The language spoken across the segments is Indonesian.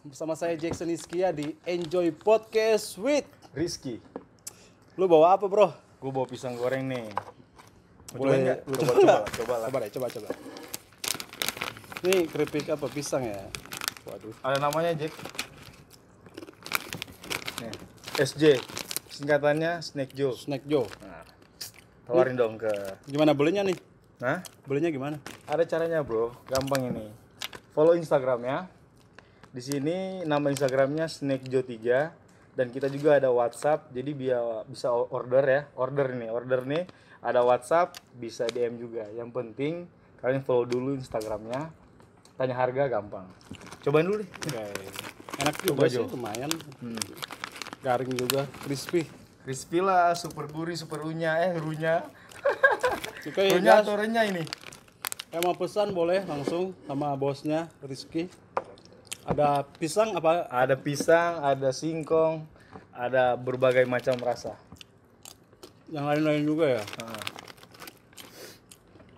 bersama saya Jackson Iskia di Enjoy Podcast with Rizky. Lu bawa apa, Bro? Gue bawa pisang goreng nih. Boleh lu Coba lah. Coba. Ini keripik apa pisang ya? Waduh. Ada namanya Jack. Nih, SJ. Singkatannya Snack Joe. Snack Joe. Nah, tawarin dong ke. Gimana belinya nih? Nah, Belinya gimana? ada caranya, Bro. Gampang ini. Follow Instagramnya. Di sini nama Instagramnya Snack Joe 3 dan kita juga ada WhatsApp. Jadi biar bisa order ya. Order nih. Ada WhatsApp, bisa DM juga. Yang penting kalian follow dulu Instagramnya. Tanya harga gampang. Cobain dulu deh. Oke. Enak juga Coba, sih, Jo. lumayan. Garing juga, crispy. Crispy lah, super gurih, super runya. Oke, Runya guys. atau renyah ini? Yang mau pesan boleh langsung sama bosnya Rizky. Ada pisang apa? Ada pisang, ada singkong, ada berbagai macam rasa. Yang lain-lain juga ya? Nah,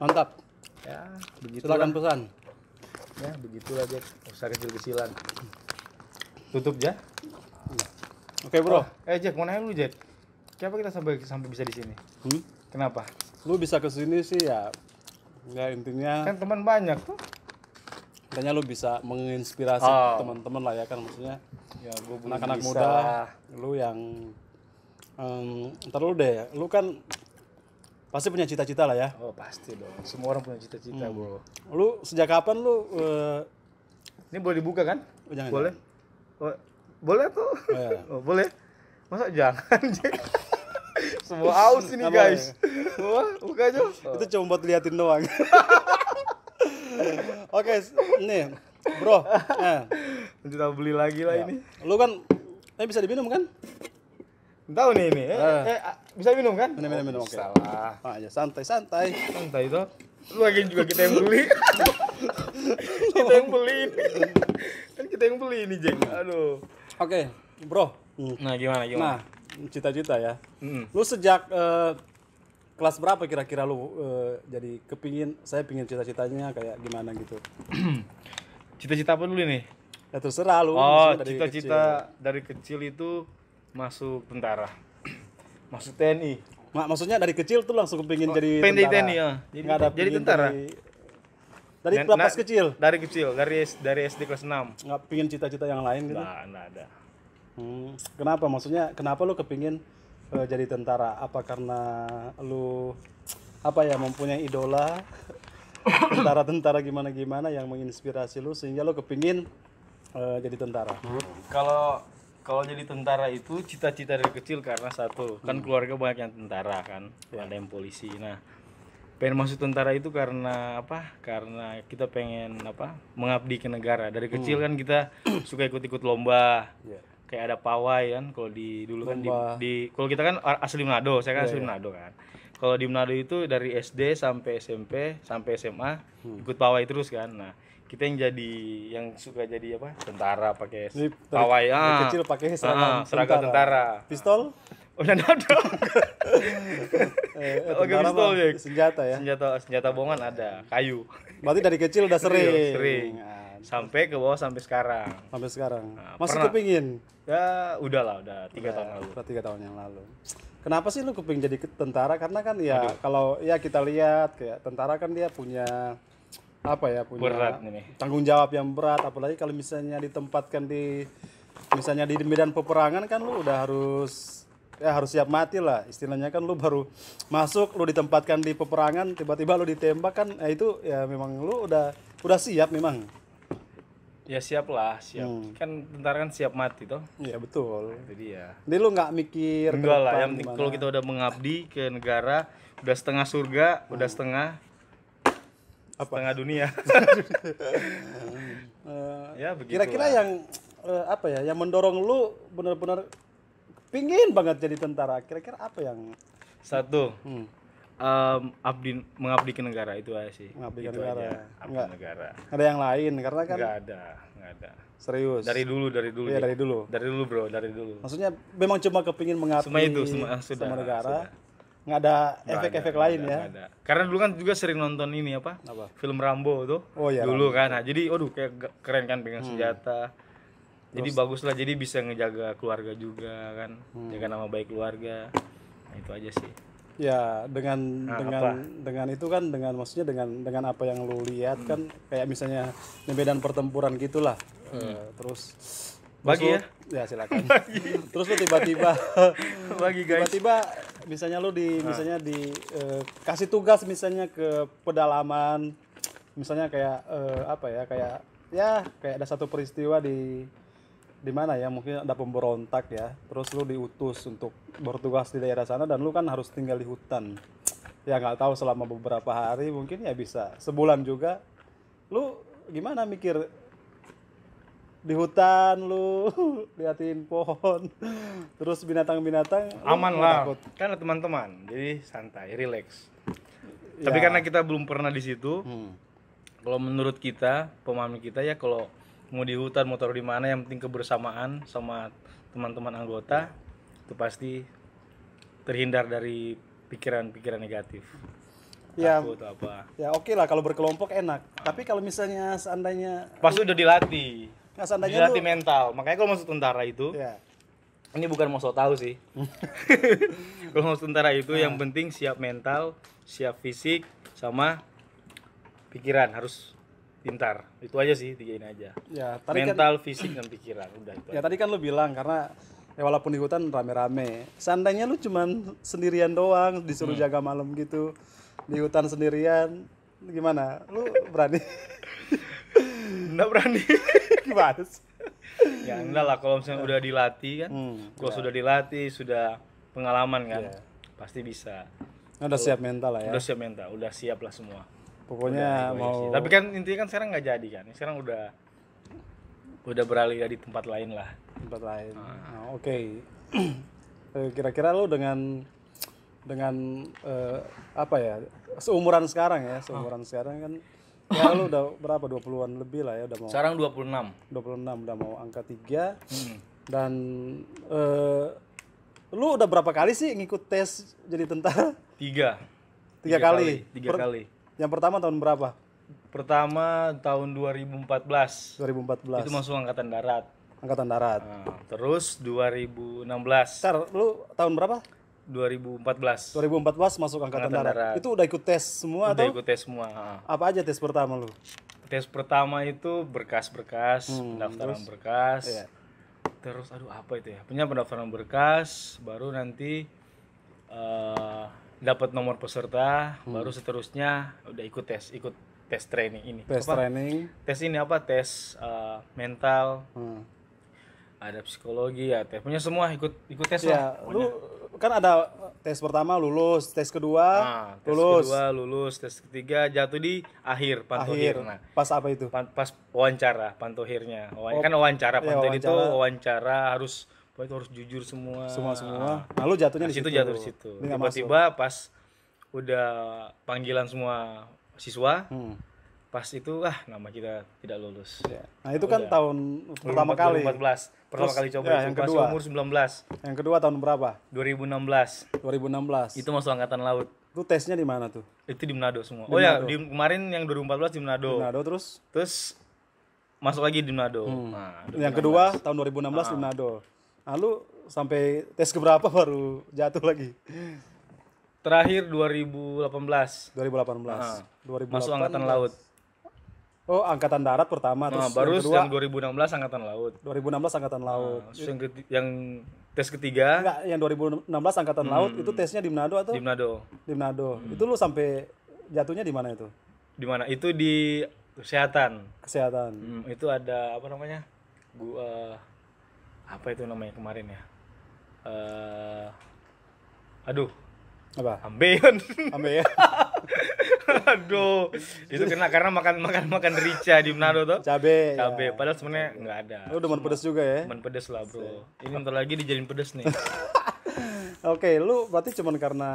Mantap. ya, begitulah. Silakan pesan. Ya, begitulah Jack. Usaha kecil-kecilan. Tutup ya. Oke, Bro. Jack, mau nanya lu Jack. Kenapa kita sampai bisa di sini? Kenapa? Lu bisa kesini sih ya. Ya intinya Kan teman banyak tuh. katanya lu bisa menginspirasi teman-teman lah ya kan, maksudnya Ya, gua belum anak-anak bisa muda. lah. Lu yang ntar lu deh, lu kan pasti punya cita-cita lah ya. Oh, pasti dong. Semua orang punya cita-cita, Bro. Lu sejak kapan lu Ini boleh dibuka kan? jangan, Boleh? Oh, boleh tuh. Oh, iya. Oh, boleh. Masa jangan, Jack? Semua aus ini, Apa guys. Wah, buka aja. itu cuma buat liatin doang. Oke, nih Bro, Kita beli lagi lah ini. lu kan bisa diminum kan? Tahu nih ini. Bisa minum kan? Minum, oke. Salah. Aja santai. Santai itu. Lu lagi juga kita yang beli. Kita yang beli ini. Kan kita yang beli ini, Jeng. Aduh. Oke, Bro. Nah, gimana? Nah, cita-cita ya. Mm. Lu sejak kelas berapa kira-kira lu jadi saya pingin cita-citanya kayak gimana gitu? Cita-cita apa dulu nih? Ya terserah lu. Oh, maksudnya dari cita-cita dari kecil itu masuk tentara. Masuk TNI. Maksudnya dari kecil tuh langsung kepingin jadi pengen tentara. TNI ya. Nggak ada Jadi pingin tentara. Dari pas kecil. Dari kecil, dari SD kelas 6. Nggak pingin cita-cita yang lain gitu. Enggak ada. Kenapa? Maksudnya kenapa lu kepingin jadi tentara? Apa karena lu mempunyai idola tentara-tentara gimana yang menginspirasi lu sehingga lu kepingin jadi tentara? Kalau jadi tentara itu cita-cita dari kecil karena satu, kan keluarga banyak yang tentara kan, ada yang polisi. Nah, pengen masuk tentara itu karena apa? Karena kita pengen mengabdi ke negara. Dari kecil kan kita suka ikut-ikut lomba. Yeah. Kayak ada pawai kan, kalau dulu kan Lomba. kalau kita kan asli Manado, saya kan asli Manado kan. Kalau di Manado itu dari SD sampai SMP sampai SMA ikut pawai terus kan. Nah, kita yang suka jadi tentara pakai Jadi pawai. dari kecil pakai seragam tentara. Pistol? Udah ada. Oke, Tentara pistol mah ya. senjata ya. Senjata bongan ada, kayu. Berarti dari kecil udah sering. Sering. Sampai ke bawah sampai sekarang. Sampai sekarang. Nah, Masih pernah. kepingin? Ya, udah 3 tahun lalu. Udah 3 tahun yang lalu. Kenapa sih lu kepingin jadi tentara? Karena kan ya kalau ya kita lihat kayak tentara kan dia punya punya Berat ini. tanggung jawab yang berat, apalagi kalau misalnya ditempatkan di medan peperangan kan lu udah harus siap mati lah istilahnya kan. Lu baru masuk, lu ditempatkan di peperangan, tiba-tiba lu ditembak kan, itu ya memang lu udah siap memang. Ya siap. Kan tentara kan siap mati toh. Iya betul. Itu dia. Jadi lu nggak mikir ke Enggak lah, depan yang penting gimana. kalau kita udah mengabdi ke negara, udah setengah surga, udah setengah dunia. Ya begitu. Kira-kira yang yang mendorong lu benar-benar pingin banget jadi tentara, kira-kira apa yang Satu, mengabdi ke negara itu aja sih. Mengabdi ke Itu negara. aja, abdi Enggak. ke negara. ada yang lain karena kan Enggak ada. serius Dari dulu. Iya, Jack. dari dulu. Dari dulu, Bro, dari dulu. Maksudnya memang cuma kepingin mengabdi Semua sama negara, nggak ada efek-efek lain ya. Nggak ada. Karena dulu kan juga sering nonton ini Apa? Film Rambo tuh. Oh iya, Dulu kan. Nah, jadi kayak keren kan pegang senjata. Jadi bagus lah, jadi bisa ngejaga keluarga juga kan, jaga nama baik keluarga. Nah, itu aja sih. Ya, dengan Nah, dengan itu kan, dengan maksudnya dengan apa yang lu lihat kan, kayak misalnya di medan pertempuran gitulah. Terus Bagi lu- ya silakan. Terus lu tiba-tiba Bagi guys. tiba-tiba misalnya lu misalnya kasih tugas misalnya ke pedalaman, misalnya kayak apa ya, kayak ada satu peristiwa di mana ya, mungkin ada pemberontak ya, terus lu diutus untuk bertugas di daerah sana dan lu kan harus tinggal di hutan ya, nggak tahu selama beberapa hari, mungkin ya bisa sebulan juga. Lu gimana mikir di hutan, lu liatin pohon terus binatang-binatang, lu Aman nggak lah, takut? kan ada teman-teman, jadi santai, relax. Tapi karena kita belum pernah di situ, kalau menurut kita, pemahaman kita ya, kalau mau di hutan, mau taruh di mana, yang penting kebersamaan sama teman-teman anggota, itu pasti terhindar dari pikiran-pikiran negatif. Ya, Takut atau apa. ya oke lah kalau berkelompok enak, tapi kalau misalnya seandainya Pasti udah dilatih. seandainya Dilatih mental. Makanya kalau masuk tentara itu, ya ini bukan mau so tahu sih. Kalau masuk tentara itu yang penting siap mental, siap fisik, sama pikiran harus pintar. Itu aja sih, tiga ini aja. ya tadi kan Mental, fisik, dan pikiran. Udah itu ya aja. tadi kan lu bilang karena ya walaupun di hutan rame-rame, seandainya lu cuman sendirian doang disuruh jaga malam gitu di hutan sendirian, gimana? Lu berani? Nggak berani. Gimana sih? Ya enggak lah, kalau misalnya udah dilatih kan. Kalau sudah dilatih, sudah pengalaman kan. Iya. Pasti bisa. Udah siap mental lah ya. Udah siap mental, udah siap lah semua. Pokoknya Itu aja mau sih. Tapi kan intinya kan sekarang nggak jadi kan. Sekarang udah beralih dari tempat lain lah. tempat lain. Nah, oke. Kira-kira lu dengan apa ya? Seumuran sekarang ya, seumuran sekarang kan ya lu udah berapa, 20-an lebih lah ya, udah mau Sekarang 26. 26, udah mau angka 3. Dan lu udah berapa kali sih ngikut tes jadi tentara? 3 Kali. 3 kali. Yang pertama tahun berapa? Pertama tahun 2014. 2014. Itu masuk angkatan darat. Angkatan darat. Nah, terus 2016. Ntar, lu tahun berapa? 2014. 2014 masuk angkatan darat. Itu udah ikut tes semua Udah atau ikut tes semua. Nah. apa aja tes pertama lu? Tes pertama itu berkas-berkas, pendaftaran berkas. Iya. Terus apa itu ya? Punya pendaftaran berkas, baru nanti dapat nomor peserta, baru seterusnya udah ikut tes training ini. Tes training. Tes ini apa? Tes mental, Hmm. ada psikologi ya, tes punya semua ikut tes Ya, lah. lu kan ada tes pertama lulus, tes kedua Nah, tes lulus, kedua lulus, tes ketiga jatuh di akhir pantohir. akhir. Nah, Pas apa itu? pas wawancara pantohirnya. Kan wawancara, iya, pantohir itu wawancara. wawancara harus pokoknya itu harus jujur semua. Semua. Nah, lu jatuhnya di Nah, situ. situ jatuh di situ. Ini nggak Tiba-tiba pas udah panggilan semua siswa, Hmm. pas itu nama kita tidak lulus. Ya. Nah, itu kan tahun pertama kali. 2014. Pertama Terus, kali coba ya, itu yang pas kedua. umur 19. Yang kedua tahun berapa? 2016. 2016. Itu masuk angkatan laut. Itu tesnya di mana tuh? Itu di Manado semua. Oh ya, kemarin yang 2014 di Manado. Manado terus. Terus masuk lagi di Manado. Nah, Yang kedua tahun 2016 di Manado. Nah, lu sampai tes keberapa baru jatuh lagi? terakhir 2018. 2018. 2018. Masuk angkatan laut. Oh, angkatan darat pertama, Nah, terus baru yang kedua yang 2016 angkatan laut. 2016 angkatan laut. Terus yang tes ketiga Enggak, yang 2016 angkatan laut itu tesnya di Manado atau di Manado. di Manado? Itu lu sampai jatuhnya di mana itu? Di mana? Itu di kesehatan. Kesehatan. Itu ada apa namanya? Apa itu namanya kemarin ya? Aduh, Apa? ambeien. Ambe ya. Aduh, itu karena makan rica di Manado tuh. Cabe. Cabe, padahal sebenarnya nggak ada. Lu demen pedes juga ya? Cuman pedes lah, Bro. Ini bentar lagi dijadiin pedes nih. Oke, lu berarti cuman karena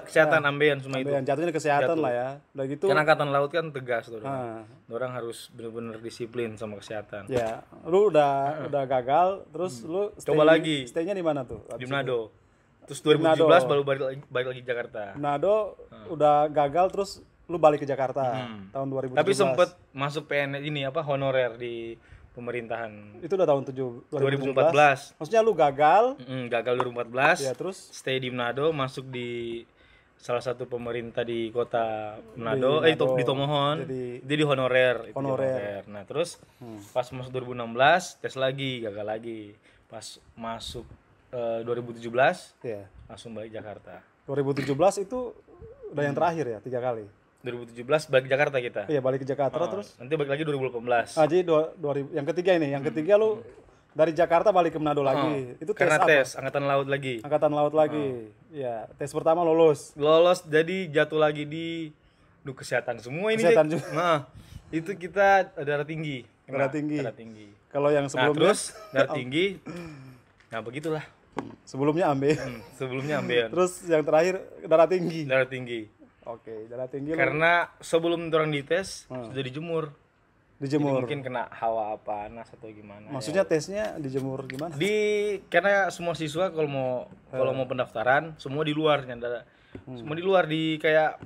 Kesehatan ambeien semua itu. yang jatuhnya di kesehatan lah ya. Udah gitu. Kan angkatan laut kan tegas tuh. Ah, Orang harus benar-benar disiplin sama kesehatan. ya, lu udah gagal, terus lu Coba lagi. Stay-nya di mana tuh? Di Manado. Terus 2017 baru balik lagi Jakarta. Manado udah gagal, terus lu balik ke Jakarta tahun 2017. Tapi sempet masuk PNS ini honorer di pemerintahan. Itu udah tahun 2014. 2014. Maksudnya lu gagal, Gagal 2014. ya terus Stay di Manado, masuk di salah satu pemerintah di kota Manado, Manado. di Tomohon. Jadi honorer, itu di Honorer. Nah, terus pas masuk 2016 tes lagi, gagal lagi. Pas masuk 2017 ya. langsung balik Jakarta. 2017 itu udah yang terakhir ya, 3 kali. 2017 balik Jakarta kita. Iya, balik ke Jakarta terus. Nanti balik lagi 2018. Ah, jadi 2000 yang ketiga ini, yang ketiga lu dari Jakarta balik ke Manado lagi. Itu tes Karena apa? tes angkatan laut lagi. Angkatan laut lagi. Ya, tes pertama lolos. Lolos, jadi jatuh lagi di kesehatan semua ini. Kesehatan Jack. juga. Nah, itu kita darah tinggi. Darah tinggi. Darah tinggi. Kalau yang Nah, sebelumnya terus darah tinggi. Nah, begitulah. sebelumnya ambil. Sebelumnya ambil Terus yang terakhir darah tinggi. darah tinggi. Oke, darah tinggi lu Karena sebelum orang dites sudah dijemur. Jadi dijemur. mungkin kena hawa panas atau gimana. Maksudnya tesnya dijemur gimana? Karena semua siswa kalau mau pendaftaran semua di luar nyanda. Semua di luar di kayak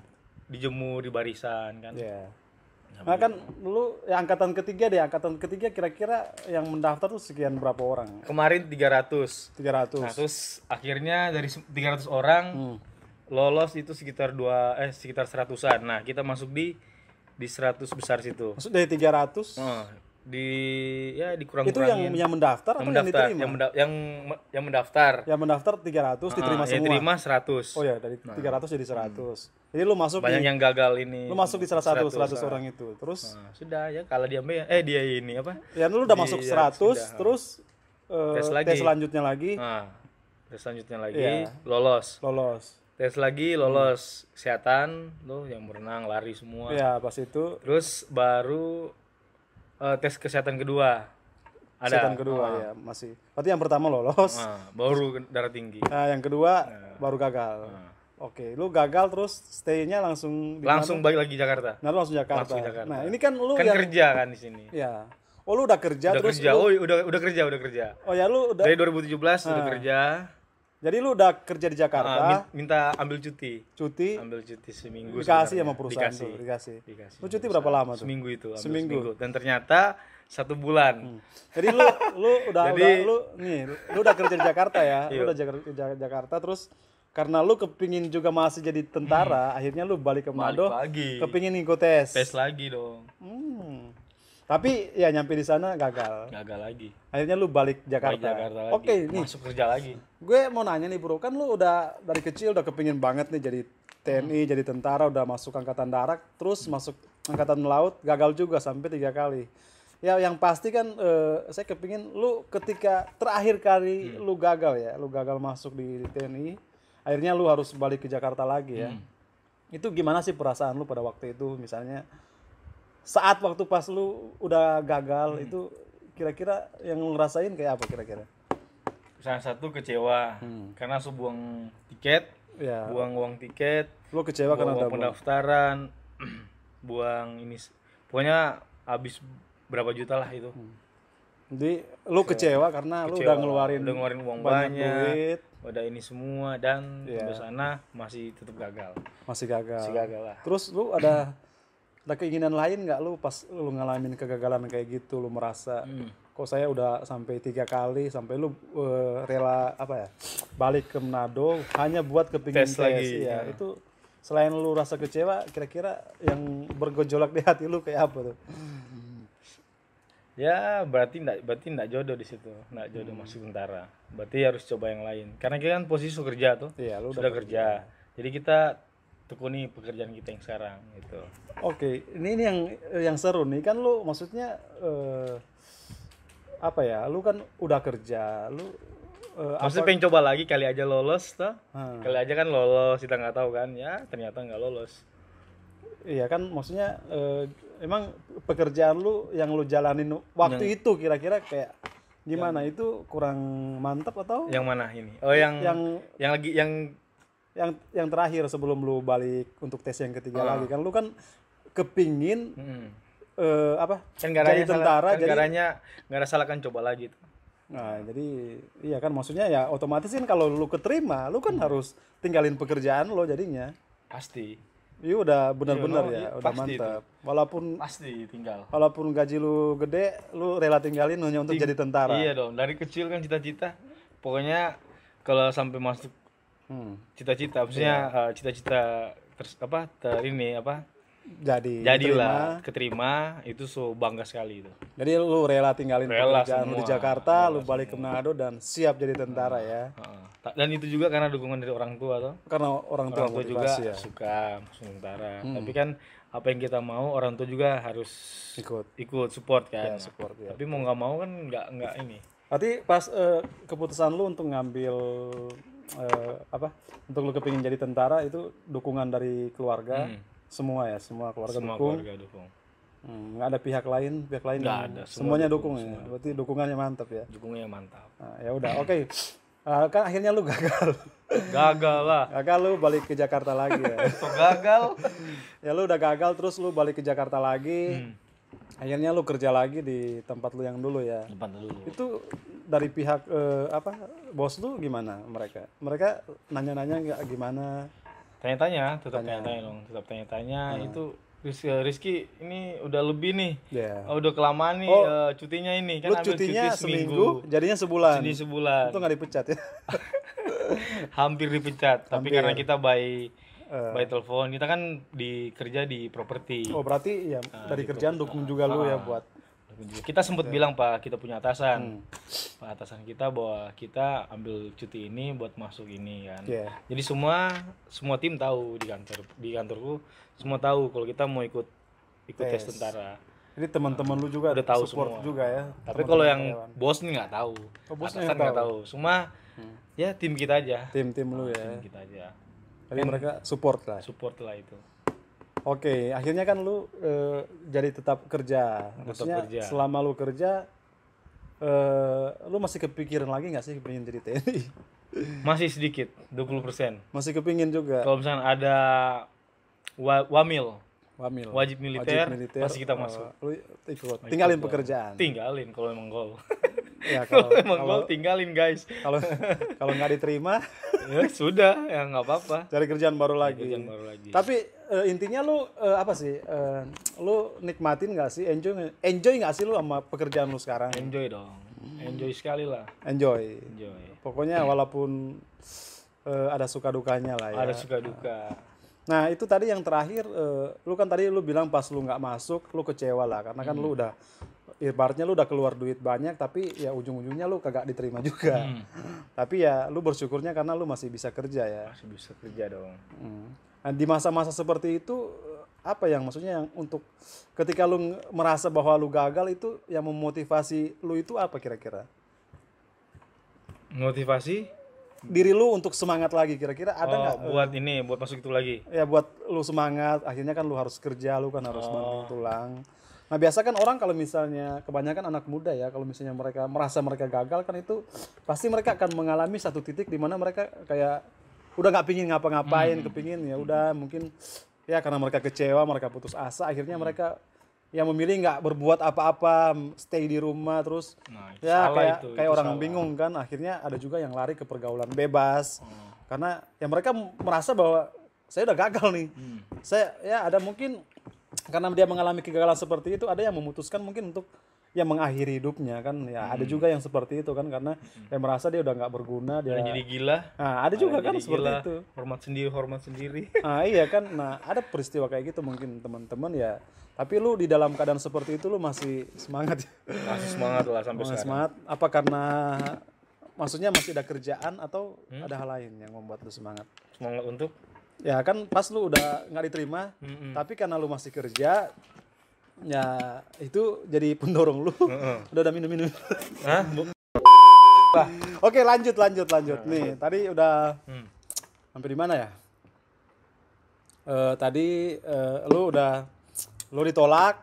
dijemur di barisan kan. Ya. Nah kan lu ya angkatan ketiga deh, angkatan ketiga kira-kira yang mendaftar tuh sekian berapa orang? Kemarin 300. 300. Nah, terus akhirnya dari 300 orang lolos itu sekitar 100-an. Nah, kita masuk di 100 besar situ. Maksud dari 300 dikurang-kurangin. itu yang mendaftar atau yang diterima? Yang mendaftar. Yang mendaftar 300 diterima Yang semua. diterima 100. Oh ya, dari 300 jadi 100. Jadi lu masuk Banyak di yang gagal ini. lu masuk di salah satu 100 orang itu. Terus Nah, sudah ya kalau dia dia ini apa? ya lu udah masuk 100 sudah. terus tes selanjutnya lagi Nah, tes selanjutnya lagi Iya. lolos. lolos. Tes lagi lolos kesehatan tuh yang berenang lari semua. Ya, pas itu Terus baru tes kesehatan kedua. kesehatan kedua ya masih. Berarti yang pertama lolos. Baru darah tinggi. Nah, yang kedua baru gagal. Oke, lu gagal terus stay-nya langsung di Langsung balik lagi Jakarta. Nah, lu langsung Jakarta. Langsung Jakarta. Nah, ini kan lu Kan yang kerja kan di sini. ya. Oh, lu udah kerja Udah terus kerja. lu- Udah kerja. Oh ya, lu udah Dari 2017 udah kerja. jadi lu udah kerja di Jakarta, Minta ambil cuti. cuti Ambil cuti seminggu. dikasih sama sebenarnya. perusahaan Dikasih. tuh, dikasih. Dikasih. Lu cuti berapa lama tuh? Seminggu itu. Ambil Seminggu. Dan ternyata 1 bulan. Jadi lu udah lu udah kerja di Jakarta ya. Iya. Lu udah Jakarta terus karena lu kepingin juga masih jadi tentara, akhirnya lu balik ke Manado, lagi. kepingin ikut tes. Tes lagi dong. Tapi ya nyampe di sana gagal. Gagal lagi. Akhirnya lu balik Jakarta. Jakarta lagi. Oke, nih. Masuk kerja lagi. Gue mau nanya nih bro, kan lu udah dari kecil udah kepingin banget nih jadi TNI, jadi tentara, udah masuk angkatan darat, terus masuk angkatan laut, gagal juga sampai 3 kali. Ya yang pasti kan saya kepingin lu ketika terakhir kali lu gagal ya, lu gagal masuk di TNI, akhirnya lu harus balik ke Jakarta lagi ya. Itu gimana sih perasaan lu pada waktu itu misalnya saat waktu pas lu udah gagal itu kira-kira yang lu ngerasain kayak apa kira-kira? Salah satu kecewa karena harus buang tiket, Ya. buang uang tiket, Lu kecewa karena buang udah uang pendaftaran, buang ini, pokoknya habis berapa juta lah itu. Jadi lu kecewa karena lu udah ngeluarin uang banyak banyak, duit, udah ini semua dan sampai sana masih tetap gagal. masih gagal. Masih gagal lah. Terus lu ada keinginan lain nggak lu pas lu ngalamin kegagalan kayak gitu, lu merasa kok saya udah sampai 3 kali sampai lu rela apa ya balik ke Manado hanya buat kepingin Tes tes lagi. ya. Itu selain lu rasa kecewa kira-kira yang bergejolak di hati lu kayak apa tuh? Ya berarti enggak jodoh di situ, enggak jodoh masuk tentara. Berarti harus coba yang lain. Karena kita kan posisi sudah kerja tuh. Iya, lu Sudah kerja. Jadi kita tekuni pekerjaan kita yang sekarang gitu. Oke, ini yang seru nih kan lu maksudnya apa ya? Lu kan udah kerja, lu Maksudnya pengen coba lagi kali aja lolos tuh. Kali aja kan lolos, kita nggak tahu kan. Ya ternyata nggak lolos. iya kan maksudnya emang pekerjaan lu yang lu jalanin waktu itu kira-kira kayak gimana? Itu kurang mantap atau Yang mana ini? Oh yang lagi yang terakhir sebelum lu balik untuk tes yang ketiga lagi kan lu kan kepingin apa? kan jadi tentara jadi nggak ada salah kan coba lagi tuh. nah jadi iya kan maksudnya ya otomatis kan kalau lu keterima lu kan harus tinggalin pekerjaan lo jadinya Pasti. Iya udah bener-bener Iya, no, ya, iya, udah pasti mantap. pasti tinggal. Walaupun gaji lu gede, lu rela tinggalin hanya untuk jadi tentara. Iya dong, dari kecil kan cita-cita. Pokoknya kalau sampai masuk Hmm. cita-cita, maksudnya cita-cita ini apa? Jadilah keterima itu so bangga sekali itu. Jadi lu rela tinggalin Rela pekerjaan lu di semua. Jakarta, lu balik ke Manado dan siap jadi tentara ya. Heeh. Dan itu juga karena dukungan dari orang tua toh. Karena orang tua Orang tua juga motivasi ya. suka masuk tentara. Tapi kan apa yang kita mau orang tua juga harus Ikut. support kan. Ya, support ya. Tapi mau nggak mau kan nggak ini. Berarti pas keputusan lu untuk ngambil untuk lu kepingin jadi tentara itu dukungan dari keluarga semua ya, semua keluarga Semua dukung. keluarga dukung. Nggak ada pihak lain Nggak yang ada, semuanya dukung ya. Berarti dukungannya mantap ya. Dukungnya mantap. Nah, ya udah, oke. Kan akhirnya lu gagal. Gagal lah. Gagal lu balik ke Jakarta lagi ya. So gagal. Ya lu udah gagal terus lu balik ke Jakarta lagi. Akhirnya lu kerja lagi di tempat lu yang dulu ya. Depan dulu. Itu dari pihak bos lu gimana mereka? Mereka nanya-nanya nggak gimana? Tanya-tanya, tetap tanya-tanya dong, tetap tanya-tanya. Itu Rizky ini udah lebih nih. Ya. Udah kelamaan nih cutinya ini kan Lu ambil cutinya cuti seminggu, jadinya sebulan. Cuti sebulan. Itu nggak dipecat ya? Hampir dipecat, tapi karena kita by telepon, kita kan kerja di properti. Oh berarti ya dari kerjaan dukung juga lu ya buat. Kita sempat bilang Pak, kita punya atasan. Pak atasan kita bahwa kita ambil cuti ini buat masuk ini kan. Yeah. Jadi semua tim tahu di kantorku semua tahu kalau kita mau ikut tes tentara. Jadi teman-teman lu juga udah tahu support semua juga ya. Tapi kalau yang bos nih nggak tahu. Bosnya Atasan nggak tahu. Cuma ya tim kita aja. Tim lu ya. Tim kita aja. Jadi mereka support lah. Support lah itu. Oke, akhirnya kan lu jadi tetap kerja. Maksudnya kerja. selama lu kerja, lu masih kepikiran lagi nggak sih pengen jadi TNI? Masih sedikit, 20%. Masih kepingin juga. Kalau misalnya ada wamil, Wamil. wajib militer, pasti kita masuk. Lu ikut. Tinggalin pekerjaan. Tinggalin kalau emang gol. Ya Kalau emang gol tinggalin guys. kalau nggak diterima, Ya sudah, ya nggak apa-apa. cari kerjaan baru lagi. Kerjaan baru lagi. Tapi intinya lu apa sih? Lu nikmatin nggak sih? Enjoy nggak sih lu sama pekerjaan lu sekarang? Enjoy dong. Enjoy sekali lah. Enjoy. Enjoy. Pokoknya walaupun ada suka dukanya lah ya. Ada suka duka. Nah itu tadi yang terakhir, lu kan tadi lu bilang pas lu nggak masuk, lu kecewa lah karena kan lu udah ibaratnya lu udah keluar duit banyak tapi ya ujung-ujungnya lu kagak diterima juga. Tapi ya lu bersyukurnya karena lu masih bisa kerja ya. Masih bisa kerja dong. Nah, di masa-masa seperti itu apa yang maksudnya yang untuk ketika lu merasa bahwa lu gagal itu yang memotivasi lu itu apa kira-kira? Motivasi Diri lu untuk semangat lagi kira-kira ada nggak? buat ini, buat masuk itu lagi. Ya buat lu semangat, akhirnya kan lu harus kerja, lu kan harus banting tulang. Nah biasa kan orang kalau misalnya kebanyakan anak muda ya, kalau misalnya mereka merasa mereka gagal kan itu pasti mereka akan mengalami satu titik di mana mereka kayak udah nggak pingin ngapa-ngapain, kepingin ya udah mungkin ya karena mereka kecewa, mereka putus asa, akhirnya mereka yang memilih nggak berbuat apa-apa, stay di rumah terus Nah, ya salah kayak orang bingung kan, akhirnya ada juga yang lari ke pergaulan bebas karena ya mereka merasa bahwa saya udah gagal nih, saya ya ada mungkin karena dia mengalami kegagalan seperti itu ada yang memutuskan mungkin untuk ya mengakhiri hidupnya kan ya ada juga yang seperti itu kan karena dia merasa dia udah nggak berguna dia jadi gila. nah ada juga kan Jadi seperti gila. itu Hormat sendiri. nah iya kan nah ada peristiwa kayak gitu mungkin teman-teman ya tapi lu di dalam keadaan seperti itu lu masih semangat ya Masih semangat lah sampai masih sekarang. semangat apa karena maksudnya masih ada kerjaan atau ada hal lain yang membuat lu semangat Semangat untuk ya kan pas lu udah nggak diterima tapi karena lu masih kerja ya itu jadi pendorong lu udah minum Hah? oke lanjut nih tadi udah sampai di mana ya tadi lu ditolak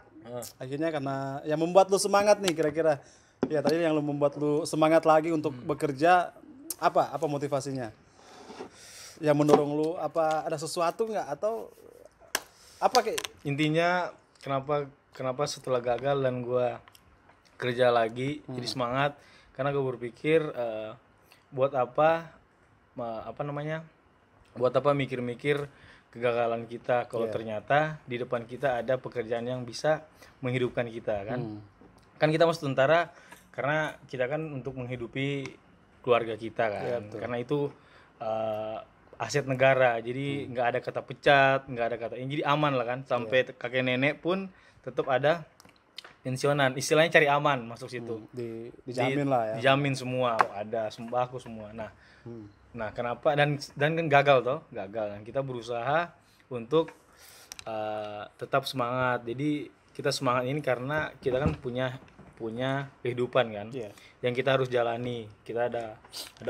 akhirnya karena yang membuat lu semangat nih kira-kira ya tadi yang lu membuat lu semangat lagi untuk bekerja apa motivasinya yang mendorong lu apa ada sesuatu nggak atau apa kayak intinya kenapa setelah gagal dan gua kerja lagi jadi semangat karena gue berpikir buat apa mikir-mikir kegagalan kita kalau ternyata di depan kita ada pekerjaan yang bisa menghidupkan kita kan. Kan kita masuk tentara karena kita kan untuk menghidupi keluarga kita kan. Karena itu aset negara. Jadi nggak ada kata pecat, nggak ada kata ini, jadi aman lah kan. Sampai kakek nenek pun tetap ada pensiunan. Istilahnya cari aman masuk situ. Dijamin lah ya. Dijamin semua, ada sembako semua. Nah, kenapa dan kan gagal toh, gagal. Dan kita berusaha untuk tetap semangat. Jadi kita semangat ini karena kita kan punya kehidupan kan, yang kita harus jalani. Kita ada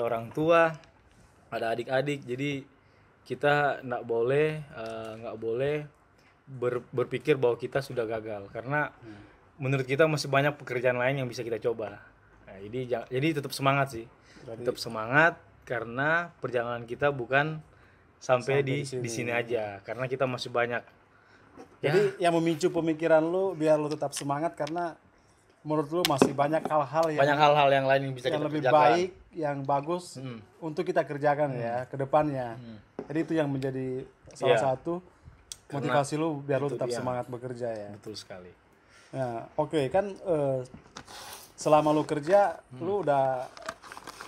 orang tua, ada adik-adik. Jadi kita nggak boleh berpikir bahwa kita sudah gagal, karena menurut kita masih banyak pekerjaan lain yang bisa kita coba. Nah, jadi tetap semangat sih. Tetap semangat karena perjalanan kita bukan sampai di sini aja, karena kita masih banyak. Jadi yang memicu pemikiran lu biar lu tetap semangat karena menurut lu masih banyak hal-hal yang lain yang bisa yang kita lebih kerjakan. baik, yang bagus untuk kita kerjakan ya ke depannya. Jadi itu yang menjadi salah satu motivasi lu biar lu tetap semangat bekerja ya. Betul sekali. Nah, oke kan selama lu kerja lu udah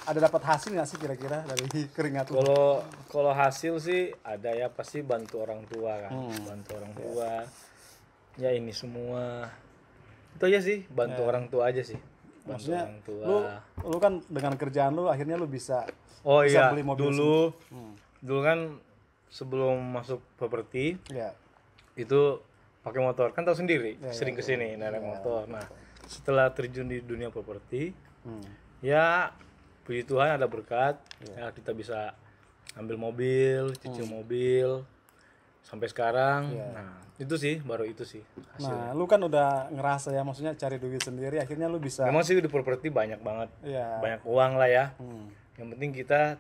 ada dapat hasil nggak sih kira-kira dari keringat lu? Kalau hasil sih ada ya, pasti bantu orang tua kan. Bantu orang tua. Ya ini semua. Itu aja sih, bantu orang tua aja sih. Bantu Maksudnya orang tua. lu kan dengan kerjaan lu akhirnya lu bisa beli mobil dulu kan sebelum masuk properti ya. itu pakai motor, kan tahu sendiri, sering kesini naik motor. Nah, setelah terjun di dunia properti, ya puji Tuhan ada berkat, ya kita bisa ambil mobil, cicil mobil sampai sekarang. Nah, baru itu sih hasilnya. Nah, lu kan udah ngerasa ya, maksudnya cari duit sendiri, akhirnya lu bisa. Memang sih di properti banyak banget, banyak uang lah ya. Yang penting kita,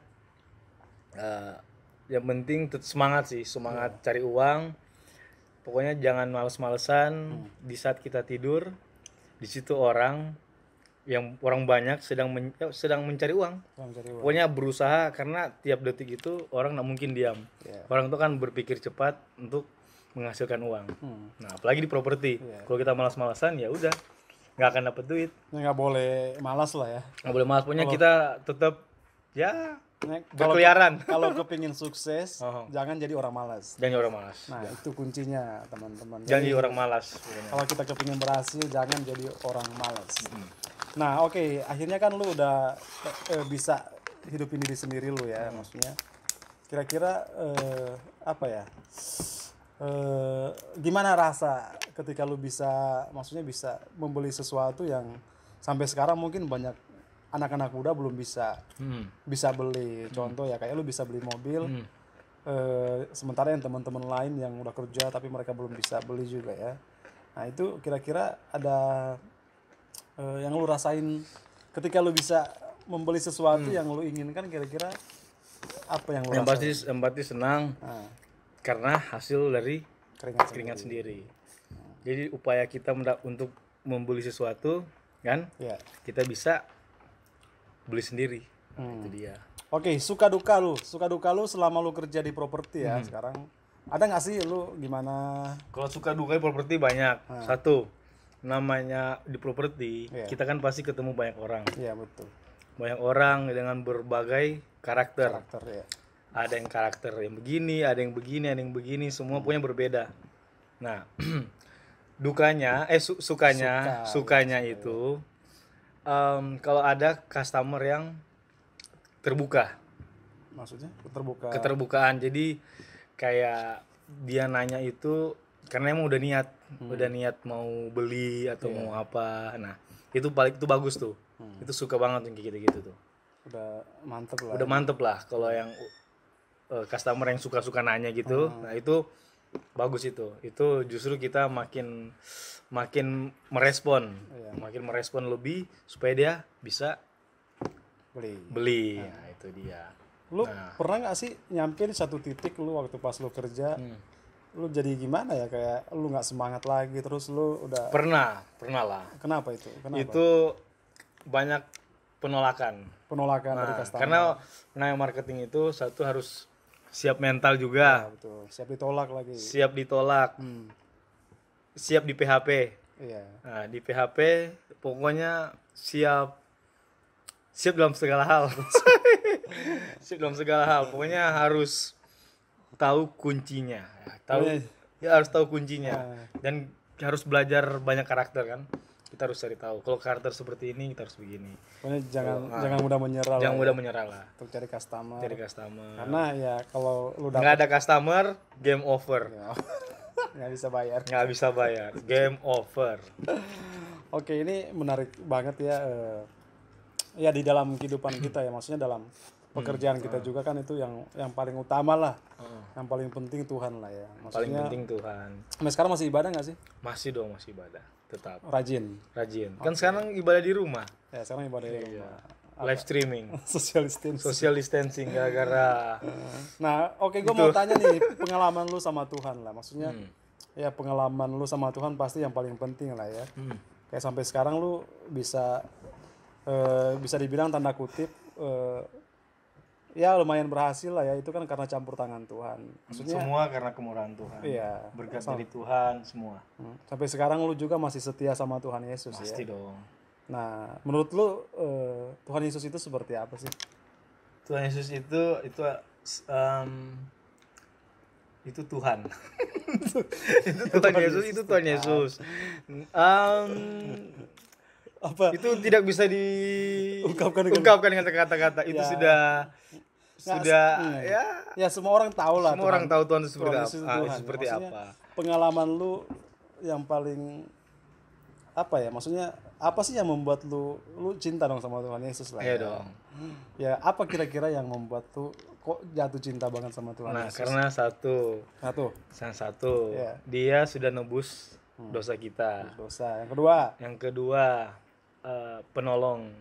yang penting tetap semangat sih, semangat cari uang. Pokoknya jangan males-malesan. Di saat kita tidur, di situ orang banyak sedang mencari uang. Pokoknya berusaha, karena tiap detik itu orang nggak mungkin diam. Orang tuh kan berpikir cepat untuk menghasilkan uang. Nah, apalagi di properti. Kalau kita malas-malasan ya udah nggak akan dapat duit. Nggak boleh malas lah ya. Nggak boleh malas. Pokoknya kita tetap ya Kalau berkeliaran. Kalau kepingin sukses, jangan jadi orang malas. Jangan jadi orang malas. Nah, itu kuncinya teman-teman. Jangan jadi orang malas. Kalau kita kepingin berhasil, jangan jadi orang malas. Nah, oke, akhirnya kan lu udah bisa hidupin diri sendiri lu ya, maksudnya. Kira-kira apa ya? Gimana rasa ketika lu maksudnya bisa membeli sesuatu yang sampai sekarang mungkin banyak anak-anak muda belum bisa beli. Contoh ya, kayak lu bisa beli mobil, sementara yang teman-teman lain yang udah kerja tapi mereka belum bisa beli juga ya. Nah, itu kira-kira ada yang lu rasain ketika lu bisa membeli sesuatu yang lu inginkan, kira-kira apa yang lu rasain? Yang pasti senang karena hasil dari keringat sendiri. Jadi upaya kita untuk membeli sesuatu kan, kita bisa beli sendiri. Itu dia. Oke, suka duka lu selama lu kerja di properti ya sekarang. Ada nggak sih lu gimana? Kalau suka duka di properti banyak. Satu, namanya di properti, kita kan pasti ketemu banyak orang. Iya, betul. Banyak orang dengan berbagai karakter. Ya. Ada yang karakter yang begini, ada yang begini, semua punya berbeda. Nah, sukanya itu kalau ada customer yang terbuka. Maksudnya terbuka. Keterbukaan. Jadi kayak dia nanya itu karena emang udah niat mau beli atau mau apa. Nah, itu bagus tuh. Itu suka banget yang kayak gitu-gitu tuh. Udah mantep lah. Udah mantep lah kalau yang customer yang suka-suka nanya gitu. Nah, itu bagus itu. Itu justru kita makin merespon. Makin merespon lebih supaya dia bisa beli. Nah, itu dia. Lu pernah nggak sih nyampe di satu titik lu waktu pas lu kerja, lu jadi gimana ya, kayak lu nggak semangat lagi, terus lu udah pernah lah. Kenapa itu? Itu banyak penolakan dari customer. karena marketing itu satu harus siap mental Ya, juga, betul. Siap ditolak lagi. siap ditolak, Hmm. siap di PHP. Iya. Nah, di PHP pokoknya siap dalam segala hal. Siap dalam segala hal. Pokoknya harus tahu kuncinya. Tahu Pokoknya- ya harus tahu kuncinya. Dan harus belajar banyak karakter kan. Kita harus cari tahu. Kalau karakter seperti ini kita harus begini. Pokoknya jangan mudah menyerah Jangan lah mudah ya, menyerah lah. untuk cari customer. Cari customer. Karena ya kalau lu Nggak dapat ada customer, game over. nggak bisa bayar. Nggak bisa bayar, game over. Oke, ini menarik banget ya. Ya di dalam kehidupan kita ya, maksudnya dalam pekerjaan kita juga kan itu yang paling utama lah. Yang paling penting Tuhan lah ya. Paling Maksudnya penting Tuhan. sampai sekarang masih ibadah nggak sih? Masih dong, masih ibadah. Tetap Rajin. rajin. Kan sekarang ibadah di rumah. Ya sekarang ibadah di rumah. Live streaming. Social distancing. Social distancing gara-gara Nah, oke, gue mau tanya nih pengalaman lu sama Tuhan lah. Maksudnya ya pengalaman lu sama Tuhan pasti yang paling penting lah ya. Kayak sampai sekarang lu bisa dibilang tanda kutip ya lumayan berhasil lah ya. Itu kan karena campur tangan Tuhan. Maksudnya semua karena kemurahan Tuhan. iya. Berkat dari Tuhan semua. Sampai sekarang lu juga masih setia sama Tuhan Yesus Pasti ya. dong. Nah, menurut lu Tuhan Yesus itu seperti apa sih? Tuhan Yesus itu itu Tuhan. Itu Tuhan Yesus, itu Tuhan Yesus. Apa? Itu tidak bisa diungkapkan Ungkapkan dengan kata-kata. Itu Ya. sudah ya Ya semua orang tahu lah. semua orang tahu Tuhan itu seperti Tuhan apa. Yesus itu Ah, Tuhan. seperti Maksudnya, apa. pengalaman lu yang paling apa ya? Maksudnya apa sih yang membuat lu cinta dong sama Tuhan Yesus lah? Iya ya? dong. Ya apa kira-kira yang membuat lu kok jatuh cinta banget sama Tuhan Nah, Yesus? karena satu, Iya. dia sudah nebus dosa kita. Dosa. Yang kedua, Yang kedua, penolong.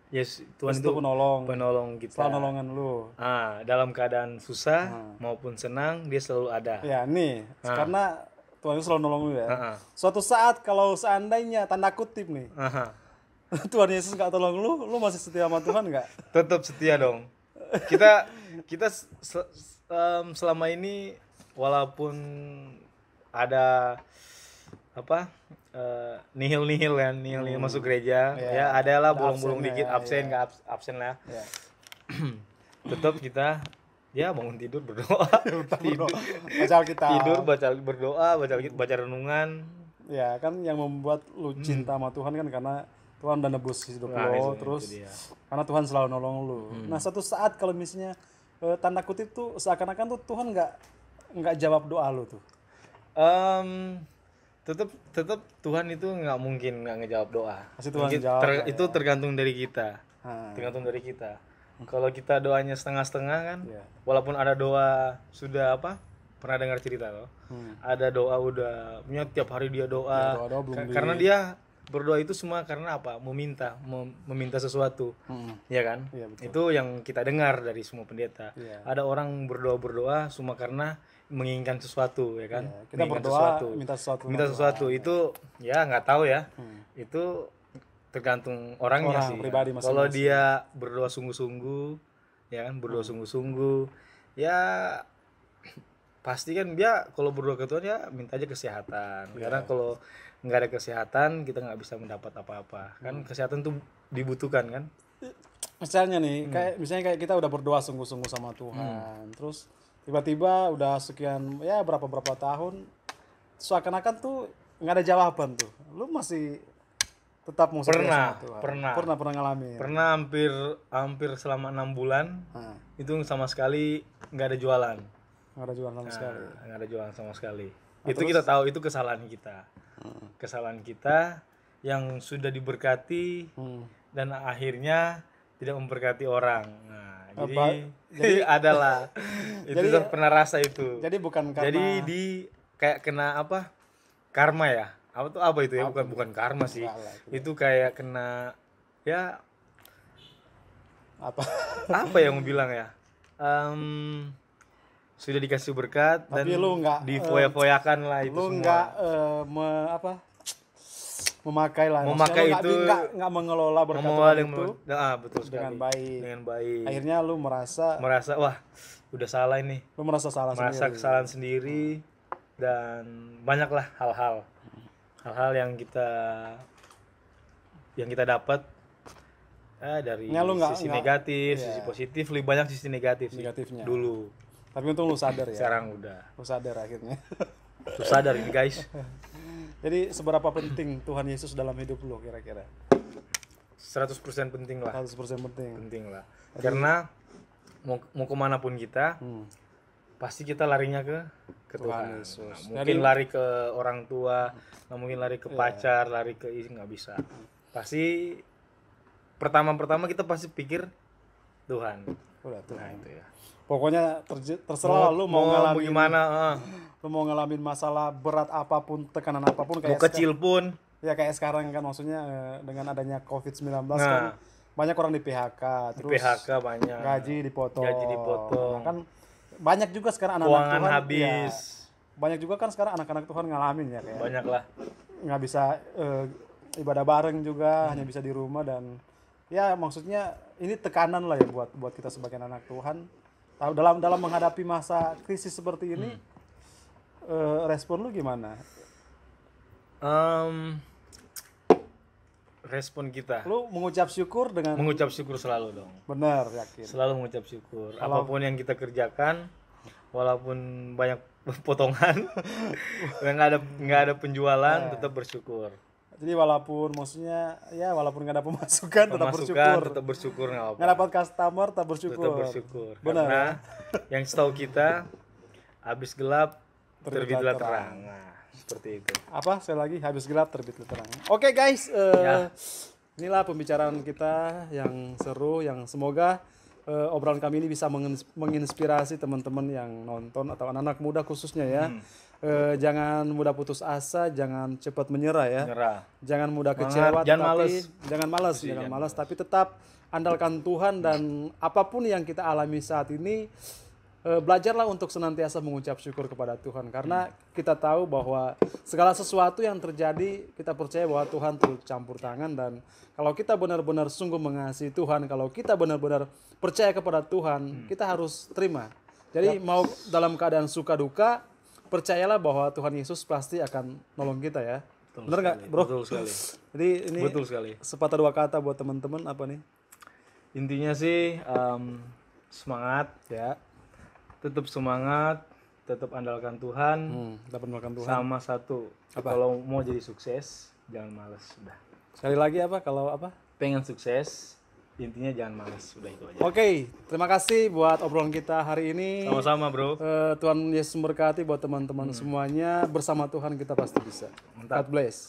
Yes, Tuhan itu itu penolong kita. selalu nolongan lu. Dalam keadaan susah maupun senang, dia selalu ada. Ya nih, karena Tuhan Yesus selalu nolong lu ya. Ah. Suatu saat kalau seandainya tanda kutip nih, Aha. Tuhan Yesus nggak tolong lu masih setia sama Tuhan nggak? Tetap setia dong. Kita selama ini walaupun ada apa nihil masuk gereja ya ada lah bolong-bolong dikit absen nggak absen lah Ya. tetap kita ya bangun tidur berdoa tidur baca renungan. Ya kan yang membuat lu cinta sama Tuhan kan karena Tuhan udah nebus hidup lu, terus karena Tuhan selalu nolong lu. Nah suatu saat kalau misalnya tanda kutip tuh seakan-akan tuh Tuhan nggak jawab doa lu tuh. Tetap Tuhan itu nggak mungkin nggak ngejawab doa. Pasti Tuhan jawab. Itu tergantung dari kita. Tergantung dari kita. Kalau kita doanya setengah-setengah kan, walaupun ada doa sudah pernah dengar cerita loh. Ada doa udah punya tiap hari dia doa. Karena dia berdoa itu semua karena apa? Meminta sesuatu. Ya kan? Iya, betul. Itu yang kita dengar dari semua pendeta. Iya. Ada orang berdoa semua karena menginginkan sesuatu, ya kan? Kita berdoa minta sesuatu. Itu ya nggak tahu ya. Itu tergantung orangnya sih. Pribadi masing-masing. Kalau dia berdoa sungguh-sungguh, ya kan? Berdoa sungguh-sungguh, ya pasti kan dia kalau berdoa ke Tuhan ya minta aja kesehatan. Karena kalau nggak ada kesehatan kita nggak bisa mendapat apa-apa. Kan kesehatan tuh dibutuhkan kan? Misalnya nih, kayak kita udah berdoa sungguh-sungguh sama Tuhan, terus tiba-tiba udah sekian ya berapa tahun, seakan-akan tuh nggak ada jawaban tuh. Lu masih tetap mau setia sama Tuhan? Pernah ngalamin. Pernah hampir selama 6 bulan itu sama sekali nggak ada jualan. Nggak ada jualan sama sekali. Nggak ada jualan sama sekali. Itu kita tahu itu kesalahan kita. Kesalahan kita yang sudah diberkati dan akhirnya tidak memberkati orang. Nah, jadi adalah itu jadi, pernah rasa itu. Jadi bukan karena Jadi kayak kena apa? Karma ya. Apa itu ya? Bukan karma sih. Itu kayak kena ya apa yang mau bilang ya? Sudah dikasih berkat tapi dan lu nggak difoya-foyakan lah itu lu semua. Nggak memakai lah. Memakai itu nggak mengelola berkat Tuhan itu betul sekali. dengan baik. Dengan baik. Akhirnya lu merasa Wah, udah salah ini, Lu merasa salah merasa sendiri. kesalahan sendiri, dan banyaklah hal-hal yang kita dapat dari Ya, lu sisi negatif, iya. sisi positif, lebih banyak sisi negatif sih Negatifnya. dulu. Tapi untung lu sadar ya. Sekarang udah Lu sadar akhirnya. susah dari ini guys. Jadi seberapa penting Tuhan Yesus dalam hidup lu kira-kira? 100% penting lah, 100% penting. penting lah. Karena mau kemanapun kita, pasti kita larinya ke Tuhan. Yesus. Nggak mungkin lari ke orang tua, nggak mungkin lari ke pacar, lari ke istri, nggak bisa. Pasti pertama kita pasti pikir Tuhan. Udah tuh. Nah itu ya. Pokoknya terserah lu mau ngalamin gimana, lu mau ngalamin masalah berat apapun, tekanan apapun mau kayak kecil pun. ya kayak sekarang kan, maksudnya dengan adanya COVID-19 Nah. kan banyak orang di PHK, terus PHK banyak. gaji dipotong. Dipotong. Nah, kan banyak juga sekarang anak-anak Keuangan Tuhan habis. ya, banyak juga kan sekarang anak-anak Tuhan ngalamin ya, kayak Banyak lah. nggak bisa ibadah bareng juga, hanya bisa di rumah. Dan ya maksudnya ini tekanan lah ya buat kita sebagai anak Tuhan. Dalam menghadapi masa krisis seperti ini, respon lu gimana? Respon kita Lu mengucap syukur dengan mengucap syukur selalu dong. benar, yakin. Selalu mengucap syukur. Apapun yang kita kerjakan, walaupun banyak potongan, nggak ada penjualan, tetap bersyukur. Jadi walaupun maksudnya ya walaupun nggak ada pemasukan, tetap bersyukur. Tetap bersyukur nggak apa. Nggak dapat customer, tetap bersyukur. Tetap bersyukur. Benar. Karena yang setahu kita, habis gelap terbitlah terang. terang. Nah, seperti itu. Apa? Sekali lagi, habis gelap terbitlah terang. Oke guys, Ya. inilah pembicaraan kita yang seru, yang semoga obrolan kami ini bisa menginspirasi teman-teman yang nonton atau anak-anak muda khususnya ya. Jangan mudah putus asa, jangan cepat menyerah ya. Nyerah. Jangan mudah Semangat, kecewa, jangan tapi malas. jangan malas, tapi tetap andalkan Tuhan. Dan apapun yang kita alami saat ini, belajarlah untuk senantiasa mengucap syukur kepada Tuhan, karena kita tahu bahwa segala sesuatu yang terjadi, kita percaya bahwa Tuhan turut campur tangan. Dan kalau kita benar-benar sungguh mengasihi Tuhan, kalau kita benar-benar percaya kepada Tuhan, kita harus terima. Jadi mau dalam keadaan suka duka, percayalah bahwa Tuhan Yesus pasti akan nolong kita ya. Bener nggak, bro? Betul sekali. Jadi ini Betul sekali. sepatah dua kata buat teman-teman apa nih? Intinya sih semangat, Ya, tetap semangat, tetap andalkan Tuhan. dapat makan Tuhan. Sama satu, kalau mau jadi sukses jangan malas, sudah. Sekali lagi apa? Kalau apa? Pengen sukses, intinya jangan malas, sudah itu aja. Oke, terima kasih buat obrolan kita hari ini. Sama-sama bro. Tuhan Yesus memberkati buat teman-teman semuanya. Bersama Tuhan kita pasti bisa. Mantap. God bless.